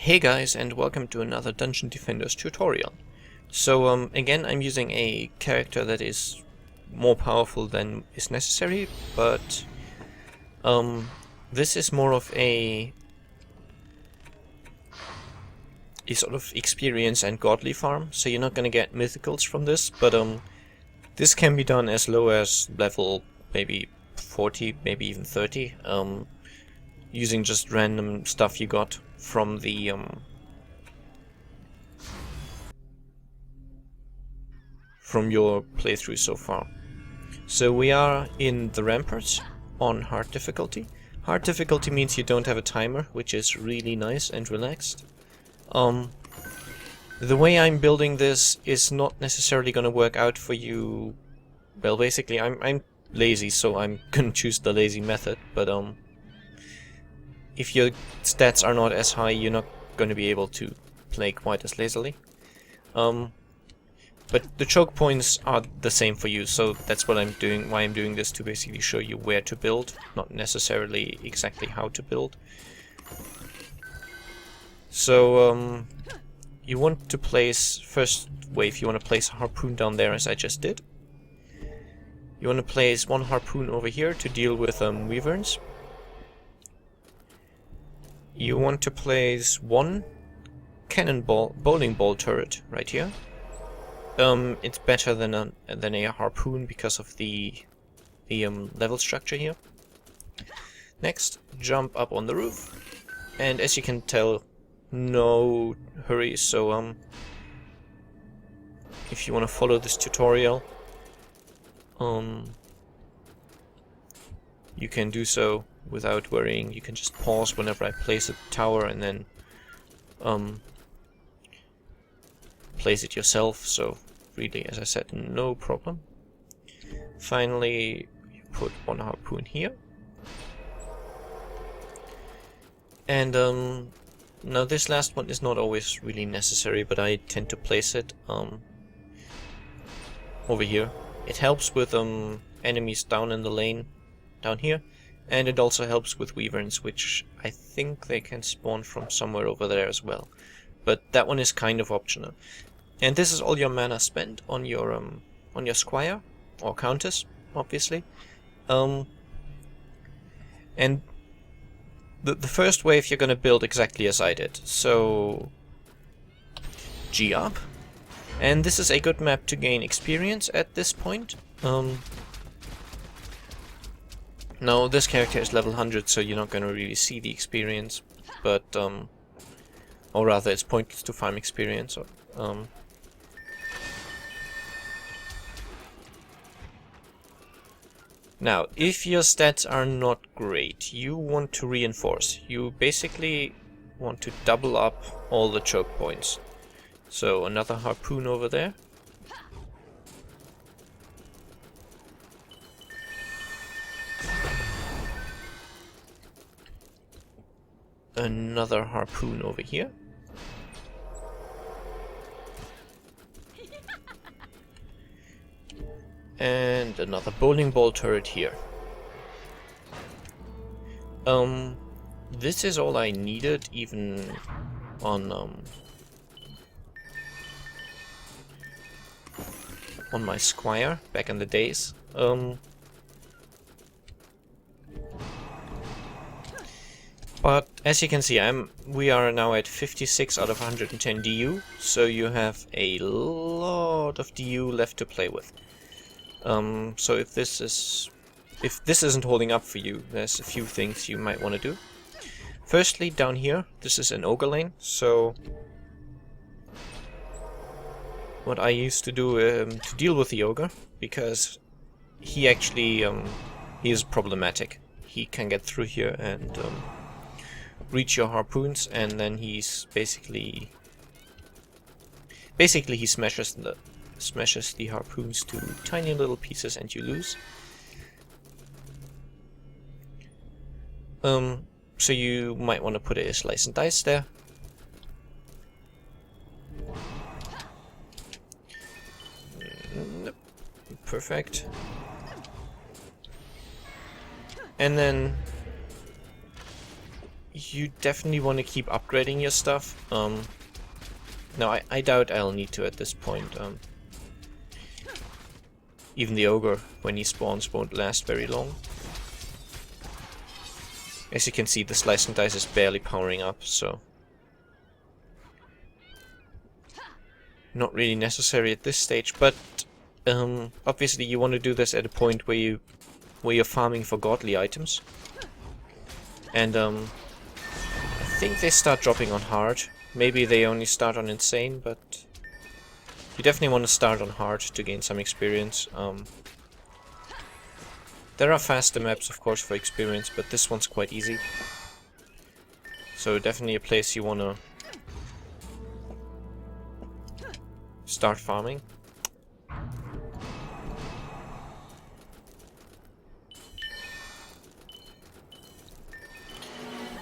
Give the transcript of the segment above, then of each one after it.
Hey guys, and welcome to another Dungeon Defenders tutorial. So again, I'm using a character that is more powerful than is necessary, but this is more of a sort of experience and godly farm, so you're not gonna get mythicals from this, but this can be done as low as level maybe 40, maybe even 30, using just random stuff you got from the from your playthrough so far. So we are in the Ramparts on hard difficulty. Hard difficulty means you don't have a timer, which is really nice and relaxed. The way I'm building this is not necessarily gonna work out for you. Well, basically I'm lazy, so I'm gonna choose the lazy method, but if your stats are not as high, you're not gonna be able to play quite as lazily. But the choke points are the same for you, so that's what I'm doing, why I'm doing this, to basically show you where to build, not necessarily exactly how to build. So you want to place, first wave, you want to place a harpoon down there as I just did. You want to place one harpoon over here to deal with wyverns. You want to place one cannonball, bowling ball turret right here. It's better than a harpoon because of the level structure here. Next, jump up on the roof, and as you can tell, no hurry. So if you want to follow this tutorial, you can do so without worrying. You can just pause whenever I place a tower and then place it yourself, so really, as I said, no problem. Finally, you put one harpoon here. And now this last one is not always really necessary, but I tend to place it over here. It helps with enemies down in the lane, down here, and it also helps with wyverns, which I think they can spawn from somewhere over there as well. But that one is kind of optional. And this is all your mana spent on your squire or countess, obviously. And the first wave you're gonna build exactly as I did. So G up, and this is a good map to gain experience at this point. Now this character is level 100, so you're not gonna really see the experience, but or rather, it's pointless to farm experience. Now, if your stats are not great, you want to reinforce. You basically want to double up all the choke points. So another harpoon over there. Another harpoon over here. And another bowling ball turret here. This is all I needed, even on my squire back in the days. But as you can see, we are now at 56 out of 110 DU, so you have a lot of DU left to play with. So if this isn't holding up for you, there's a few things you might want to do. Firstly, down here, this is an ogre lane, so what I used to do to deal with the ogre, because he actually he is problematic. He can get through here and reach your harpoons, and then he's basically he smashes the harpoons to tiny little pieces and you lose. So you might want to put a slice and dice there. Perfect. you definitely want to keep upgrading your stuff. No, I doubt I'll need to at this point. Even the Ogre, when he spawns, won't last very long. As you can see, the Slice and Dice is barely powering up, so... not really necessary at this stage, but... obviously you want to do this at a point where you're farming for godly items. And, I think they start dropping on hard. Maybe they only start on insane, but... you definitely want to start on hard to gain some experience. There are faster maps, of course, for experience, but this one's quite easy. So definitely a place you want to start farming.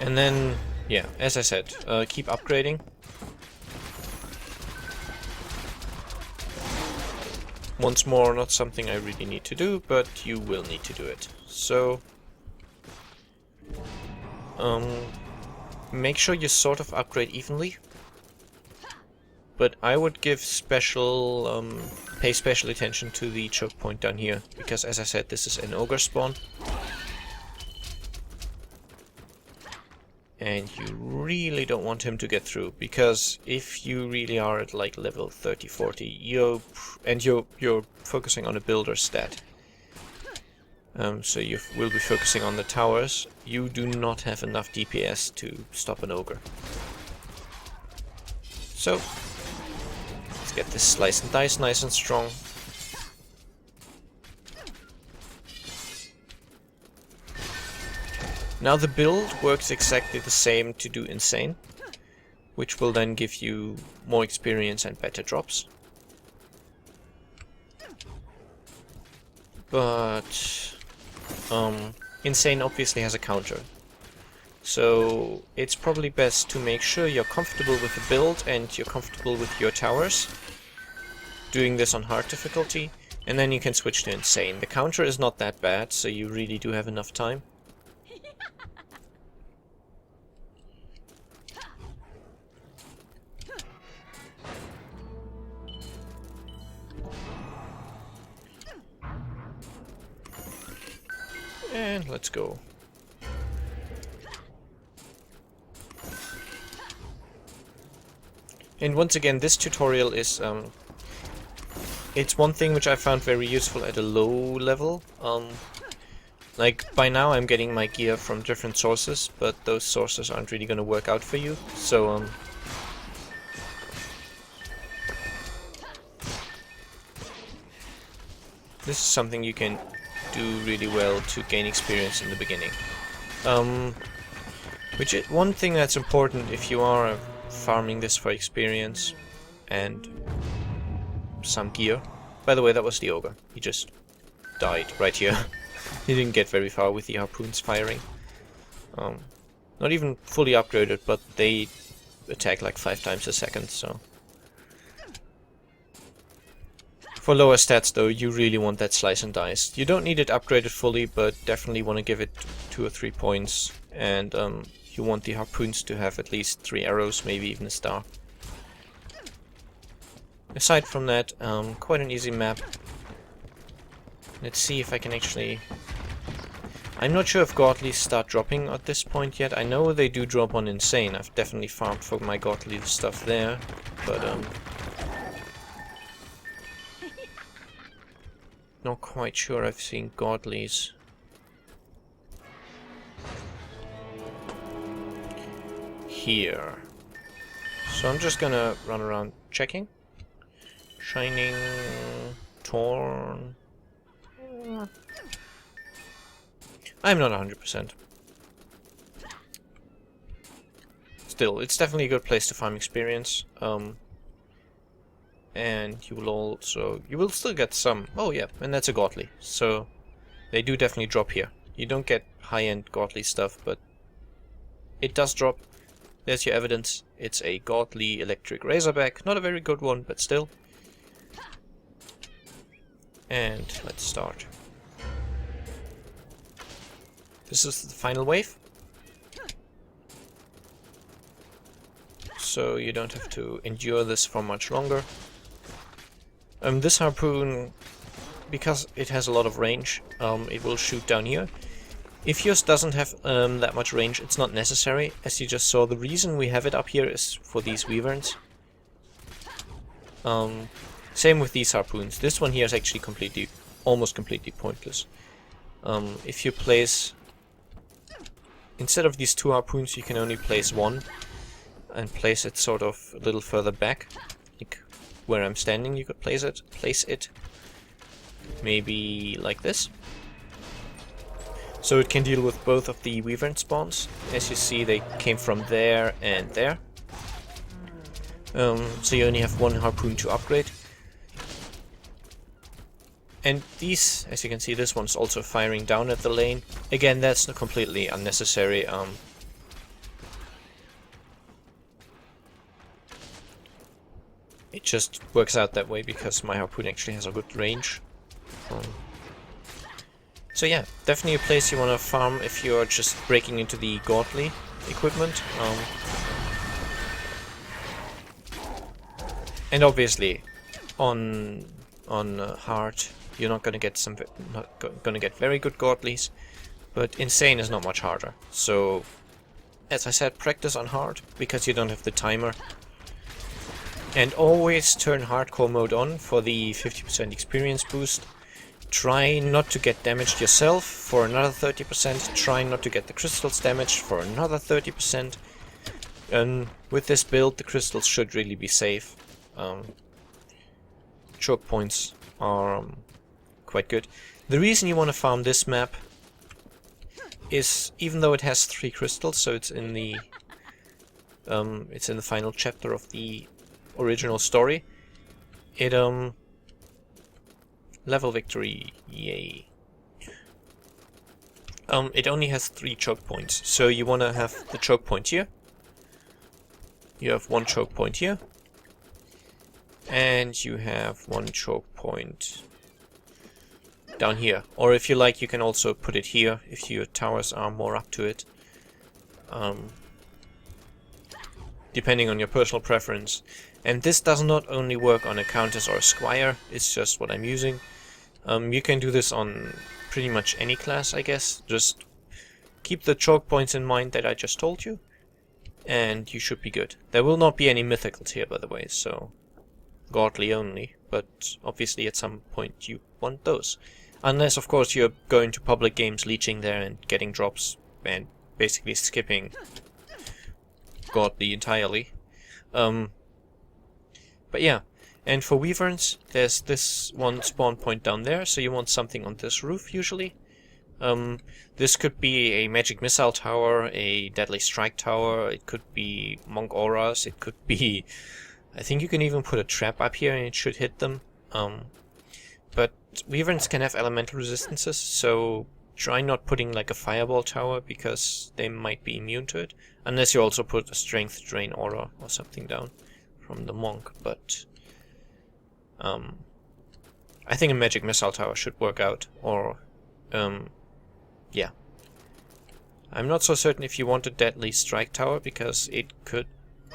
And then, yeah, as I said, keep upgrading. Once more, not something I really need to do, but you will need to do it. So, make sure you sort of upgrade evenly. But I would give pay special attention to the choke point down here, because as I said, this is an Ogre spawn. And you really don't want him to get through, because if you really are at like level 30-40, you're focusing on a builder stat, so you will be focusing on the towers, you do not have enough DPS to stop an Ogre. So, let's get this Slice and Dice nice and strong. Now the build works exactly the same to do insane, which will then give you more experience and better drops. But insane obviously has a counter. So it's probably best to make sure you're comfortable with the build and you're comfortable with your towers, doing this on hard difficulty, and then you can switch to insane. The counter is not that bad, so you really do have enough time. And let's go. And once again, this tutorial is, it's one thing which I found very useful at a low level. Like, by now I'm getting my gear from different sources, but those sources aren't really gonna work out for you, so, this is something you can do really well to gain experience in the beginning. One thing that's important if you are farming this for experience and some gear. By the way, that was the Ogre. He just died right here. He didn't get very far with the harpoons firing. Not even fully upgraded, but they attack like 5 times a second, so... For lower stats though, you really want that Slice and Dice. You don't need it upgraded fully, but definitely want to give it 2 or 3 points. And you want the harpoons to have at least 3 arrows, maybe even a star. Aside from that, quite an easy map. Let's see if I can actually... I'm not sure if godlies start dropping at this point yet. I know they do drop on insane. I've definitely farmed for my godly stuff there, but not quite sure I've seen godlies. Here. So I'm just gonna run around checking. Shining, torn. I'm not 100%. Still, it's definitely a good place to farm experience. And you will still get some. Oh yeah, and that's a godly. So they do definitely drop here. You don't get high-end godly stuff, but it does drop. There's your evidence. It's a godly electric razorback. Not a very good one, but still. And let's start. This is the final wave. so you don't have to endure this for much longer. This harpoon, because it has a lot of range, it will shoot down here. If yours doesn't have that much range, it's not necessary. As you just saw, the reason we have it up here is for these wyverns. Same with these harpoons. This one here is actually almost completely pointless. If you place... Instead of these 2 harpoons, you can only place 1. And place it sort of a little further back. Like where I'm standing, you could place it. Maybe like this. So it can deal with both of the wyvern spawns. As you see, they came from there and there. So you only have 1 harpoon to upgrade. And these, as you can see, this one's also firing down at the lane. Again, that's completely unnecessary. It just works out that way because my harpoon actually has a good range. So yeah, definitely a place you want to farm if you're just breaking into the godly equipment. And obviously, on hard, you're not gonna get very good godlies, but insane is not much harder. So, as I said, practice on hard because you don't have the timer. And always turn hardcore mode on for the 50% experience boost. Try not to get damaged yourself for another 30%. Try not to get the crystals damaged for another 30%. And with this build, the crystals should really be safe. Choke points are quite good. The reason you want to farm this map is, even though it has 3 crystals, so it's in the final chapter of the original story. It level victory, yay. It only has 3 choke points, so you want to have the choke point here. You have 1 choke point here. And you have 1 choke point down here. Or if you like, you can also put it here, if your towers are more up to it. Depending on your personal preference. And this does not only work on a countess or a squire, it's just what I'm using. You can do this on pretty much any class, I guess. Just keep the choke points in mind that I just told you, and you should be good. There will not be any mythicals here, by the way, so godly only, but obviously at some point you want those. Unless, of course, you're going to public games, leeching there and getting drops, and basically skipping godly entirely. But yeah. And for wyverns, there's this one spawn point down there, so you want something on this roof, usually. This could be a magic missile tower, a deadly strike tower, it could be monk auras, it could be... I think you can even put a trap up here and it should hit them. But wyverns can have elemental resistances, so try not putting like a fireball tower, because they might be immune to it. Unless you also put a strength drain aura or something down from the monk, but... I think a magic missile tower should work out, or, yeah. I'm not so certain if you want a deadly strike tower, because it could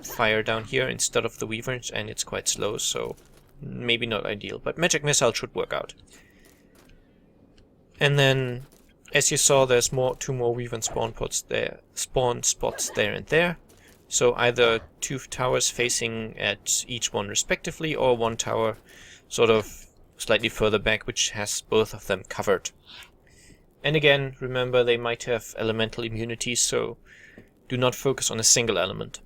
fire down here instead of the wyverns, and it's quite slow, so maybe not ideal, but magic missile should work out. And then, as you saw, there's 2 more wyvern spawn spots there and there. So either 2 towers facing at each one respectively, or 1 tower sort of slightly further back, which has both of them covered. And again, remember, they might have elemental immunities, so do not focus on a single element.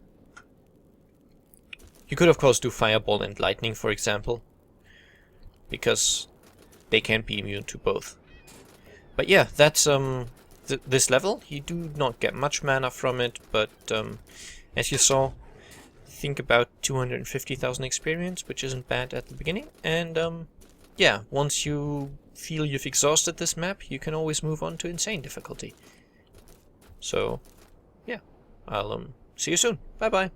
You could of course do fireball and lightning, for example, because they can be immune to both. But yeah, that's this level. You do not get much mana from it, but as you saw, I think about 250,000 experience, which isn't bad at the beginning. And yeah, once you feel you've exhausted this map, you can always move on to insane difficulty. So yeah, I'll see you soon. Bye bye.